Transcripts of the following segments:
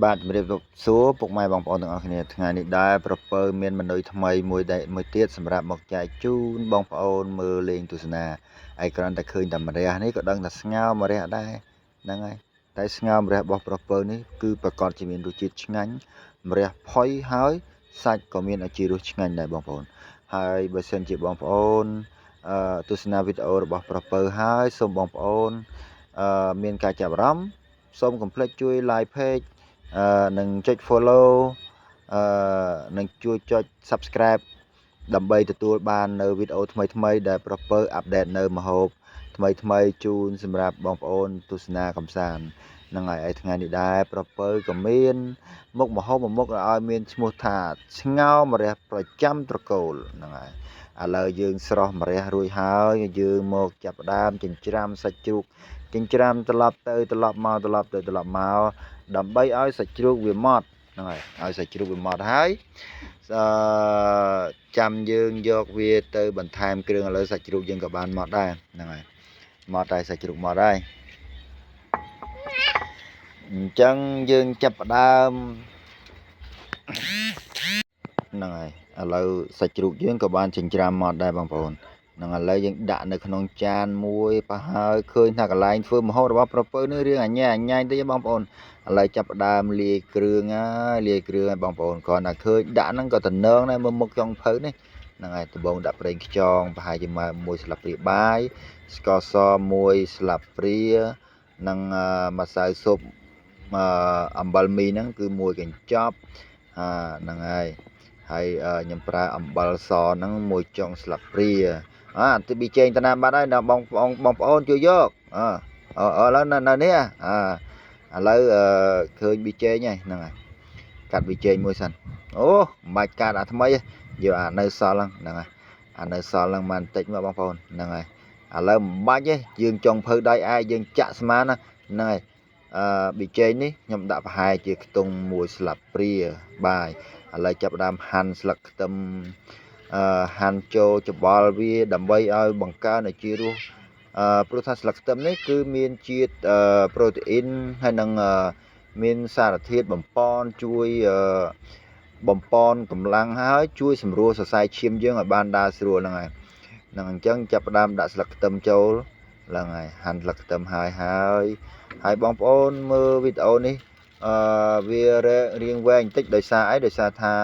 បាទជំរាបសួរពុកម៉ែបងប្អូនទាំងអស់គ្នាថ្ងៃនេះដែរប្រពើមានមនុស្សថ្មីមួយទៀតសម្រាប់មកចែកជូនបងប្អូនមើលលេងទស្សនាហើយគ្រាន់តែឃើញតែម្រះនេះក៏ដឹងថាស្ងោរម្រះដែរហ្នឹងហើយតែស្ងោរម្រះរបស់ប្រពើនេះគឺប្រកាសជាមានរសជាតិឆ្ងាញ់ម្រះផុយហើយសាច់ក៏មានជារសឆ្ងាញ់ដែរបងប្អូនហើយបើសិនជាបងប្អូនទស្សនាវីដេអូរបស់ប្រពើហើយសូមបងប្អូនមានការចាប់អារម្មណ៍សូមកុំភ្លេចជួយ like page នឹងចុច follow នឹងជួយចុច subscribe ដើម្បីទទួលបាននៅវីដេអូថ្មីៗដែលប្រពើអាប់ដេតនៅម្ហូបថ្មីជូនសម្រាប់បងប្អូនទស្សនាកម្សាន្តហ្នឹងហើយឯថ្ងៃនេះដែរប្រពើក៏មានមុខម្ហូបមួយមុខឲ្យមានឈ្មោះថាស្ងោរម្រះប្រចាំត្រកូលហ្នឹងហើយឥឡូវយើងស្រស់ម្រះរួចហើយយើងមកចាប់ផ្ដើមចិញ្ច្រាំសាច់ជ្រូកចិញ្ច្រាំត្រឡប់ទៅត្រឡប់មកដើម្បីឲ្យសាច់ជ្រូកវាម៉ត់ហ្នឹងហើយឲ្យសាច់ជ្រូកវាម៉ត់ហើយចាំយើងយកវាទៅបន្ថែមគ្រឿងឥឡូវសាច់ជ្រូកយើងក៏បានម៉ត់ដែរហ្នឹងហើយម៉ត់ហើយសាច់ជ្រូកម៉ត់ហើយអញ្ចឹងយើងចាប់ផ្ដើមហ្នឹងហើយឥឡូវសាច់ជ្រូកយើងក៏បានចិញ្ច្រាំម៉ត់ដែរបងប្អូនហ្នឹងឥឡូវយើងដាក់នៅក្នុងចានមួយប្រហើយឃើញថាកន្លែងធ្វើម្ហូបរបស់ប្រពើនេះរឿងអញ្ញែតិចបងប្អូនឥឡូវចាប់ផ្ដើមលាយគ្រឿងហើយបងប្អូនគ្រាន់តែឃើញដាក់ហ្នឹងក៏តំណងដែរមើលមុខចុងភៅនេះហ្នឹងហើយដំបងដាក់ប្រេងខ្យងប្រហែលជា1ស្លាបព្រាបាយស្ករស1ស្លាបព្រានិងម្សៅស៊ុបអំបិលមីហ្នឹងគឺ1កញ្ចប់ហ្នឹងហើយខ្ញុំប្រើអំបិលសហ្នឹង1ចុងស្លាបព្រាទីប៊ីចេងតាណាបាត់ហើយដល់បងប្អូនជួយយកឥឡូវនៅនេះឥឡូវឃើញប៊ីចេងហើយហ្នឹងហើយកាត់ប៊ីចេងមួយសិនអូមិនបាច់កាត់អាថ្មីយកអានៅសល់ហ្នឹងហើយអានៅសល់ហ្នឹងបានបន្តិចមកបងប្អូនហ្នឹងហើយឥឡូវមិនបាច់ទេយើងចុងភៅដៃឯងយើងចាក់ស្មានហ្នឹងហើយប៊ីចេងនេះខ្ញុំដាក់ប្រហែលជាខ្ទង់1ស្លាបព្រាបាយឥឡូវចាប់ផ្ដើមហាន់ស្លឹកខ្ទឹមហាន់ចូលច្បល់វាដើម្បីឲ្យបង្កើនឲ្យជារសព្រោះថាស្លឹកខ្ទឹមនេះគឺមានជាតិប្រូតេអ៊ីនហើយនិងមានសារធាតុបំប៉នជួយបំប៉នកម្លាំងហើយជួយសម្រួលសរសៃឈាមយើងឲ្យបានដើរស្រួលហ្នឹងហើយហ្នឹងអញ្ចឹងចាប់ផ្ដើមដាក់ស្លឹកខ្ទឹមចូលហ្នឹងហើយហាន់ស្លឹកខ្ទឹមហើយបងប្អូនមើលវីដេអូនេះវារៀងវែងបន្តិចដោយសារអីដោយសារថា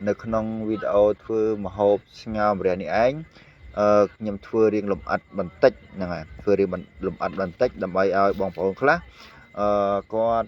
នៅក្នុងវីដេអូធ្វើម្ហូបស្ងោរម្រះនេះឯងខ្ញុំធ្វើរៀងលម្អិតបន្តិចហ្នឹងហើយធ្វើរៀងលម្អិតបន្តិចដើម្បីឲ្យបងប្អូនខ្លះគាត់